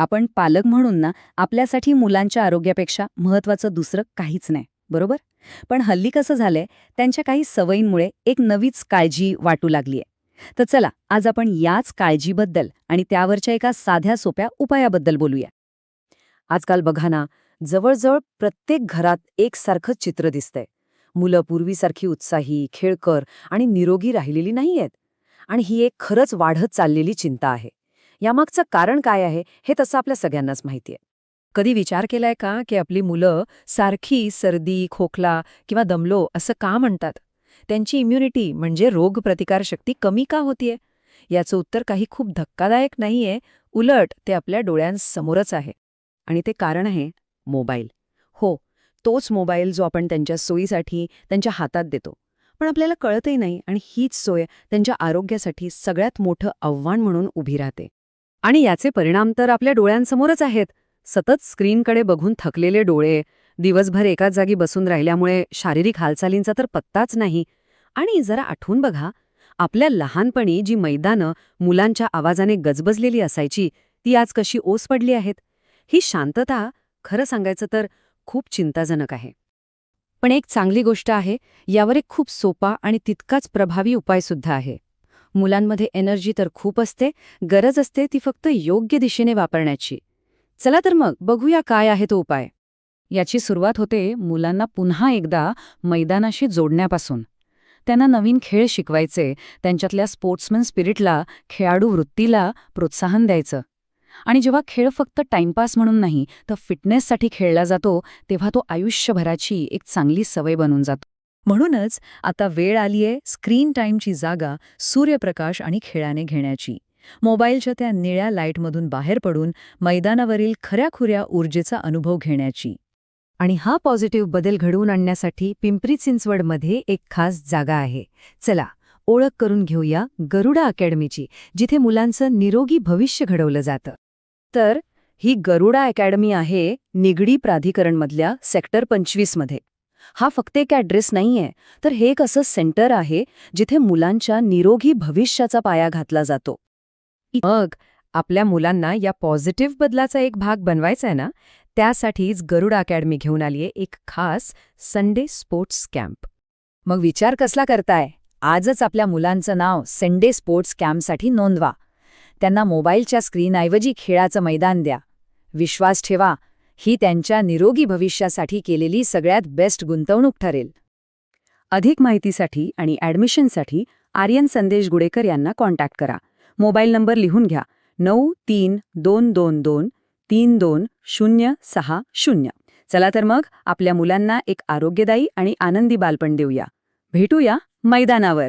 आपण पालक म्हणून ना आपल्यासाठी मुलांच्या आरोग्यापेक्षा महत्वाचं दुसरं काहीच नाही, बरोबर? पण हल्ली कसं झालंय, त्यांच्या काही सवयींमुळे एक नवीच काळजी वाटू लागलीय. तर चला, आज आपण याच काळजीबद्दल आणि त्यावरच्या एका साध्या सोप्या उपायाबद्दल बोलूया. आजकाल बघा ना, जवळजवळ प्रत्येक घरात एकसारखंच चित्र दिसतंय. मुलं पूर्वीसारखी उत्साही, खेळकर आणि निरोगी राहिलेली नाहीयेत. आणि ही एक खरंच वाढत चाललेली चिंता आहे. यामागचं कारण काय आहे, हे तसं आपल्या सगळ्यांनाच माहितीये. कधी विचार केलाय का, की आपली मुलं सारखी सर्दी, खोकला किंवा दमलो असं का म्हणतात? त्यांची इम्युनिटी म्हणजे रोगप्रतिकारशक्ती कमी का होतीये? याचं उत्तर काही खूप धक्कादायक नाहीये, उलट ते आपल्या डोळ्यांसमोरच आहे. आणि ते कारण आहे मोबाईल. हो, तोच मोबाईल जो आपण त्यांच्या सोयीसाठी त्यांच्या हातात देतो. पण आपल्याला कळतही नाही आणि हीच सोय त्यांच्या आरोग्यासाठी सगळ्यात मोठं आव्हान म्हणून उभी राहते. आणि याचे परिणाम तर आपल्या डोळ्यांसमोरच आहेत. सतत स्क्रीनकडे बघून थकलेले डोळे, दिवसभर एकाच जागी बसून राहिल्यामुळे शारीरिक हालचालींचा तर पत्ताच नाही. आणि जरा आठवून बघा, आपल्या लहानपणी जी मैदानं मुलांच्या आवाजाने गजबजलेली असायची, ती आज कशी ओस पडली आहेत. ही शांतता खरं सांगायचं तर खूप चिंताजनक आहे. पण एक चांगली गोष्ट आहे, यावर एक खूप सोपा आणि तितकाच प्रभावी उपाय सुद्धा आहे. मुलांमध्ये एनर्जी तर खूप असते, गरज असते ती फक्त योग्य दिशेने वापरण्याची. चला तर मग बघूया काय आहे तो उपाय. याची सुरुवात होते मुलांना पुन्हा एकदा मैदानाशी जोडण्यापासून. त्यांना नवीन खेळ शिकवायचे, त्यांच्यातल्या स्पोर्ट्समन स्पिरिटला, खेळाडू वृत्तीला प्रोत्साहन द्यायचं. आणि जेव्हा खेळ फक्त टाइमपास म्हणून नाही तर फिटनेससाठी खेळला जातो, तेव्हा तो आयुष्यभराची एक चांगली सवय बनून जातो. म्हणूनच आता वेळ आलीये स्क्रीन टाईमची जागा सूर्यप्रकाश आणि खेळाने घेण्याची. मोबाईलच्या त्या निळ्या लाईटमधून बाहेर पडून मैदानावरील खऱ्याखुऱ्या ऊर्जेचा अनुभव घेण्याची. आणि हा पॉझिटिव्ह बदल घडवून आणण्यासाठी पिंपरी चिंचवडमध्ये एक खास जागा आहे. चला, ओळख करून घेऊया गरुडा अकॅडमीची, जिथे मुलांचं निरोगी भविष्य घडवलं जातं. तर ही गरुडा अकॅडमी आहे निगडी प्राधिकरणमधल्या सेक्टर 25 मध्ये. हा फक्त एक ॲड्रेस नाहीये, तर हे एक असं सेंटर आहे जिथे मुलांच्या निरोगी भविष्याचा पाया घातला जातो. मग आपल्या मुलांना या पॉझिटिव्ह बदलाचा एक भाग बनवायचा आहे ना, त्यासाठीच गरुडा अकॅडमी घेऊन आलीये एक खास संडे स्पोर्ट्स कॅम्प. मग विचार कसला करताय? आजच आपल्या मुलांचं नाव संडे स्पोर्ट्स कॅम्पसाठी नोंदवा. त्यांना मोबाईलच्या स्क्रीनऐवजी खेळाचं मैदान द्या. विश्वास ठेवा, ही त्यांच्या निरोगी भविष्यासाठी केलेली सगळ्यात बेस्ट गुंतवणूक ठरेल. अधिक माहितीसाठी आणि ॲडमिशनसाठी आर्यन संदेश गुडेकर यांना कॉन्टॅक्ट करा. मोबाईल नंबर लिहून घ्या 9322232060. चला तर मग आपल्या मुलांना एक आरोग्यदायी आणि आनंदी बालपण देऊया. भेटूया मैदानावर.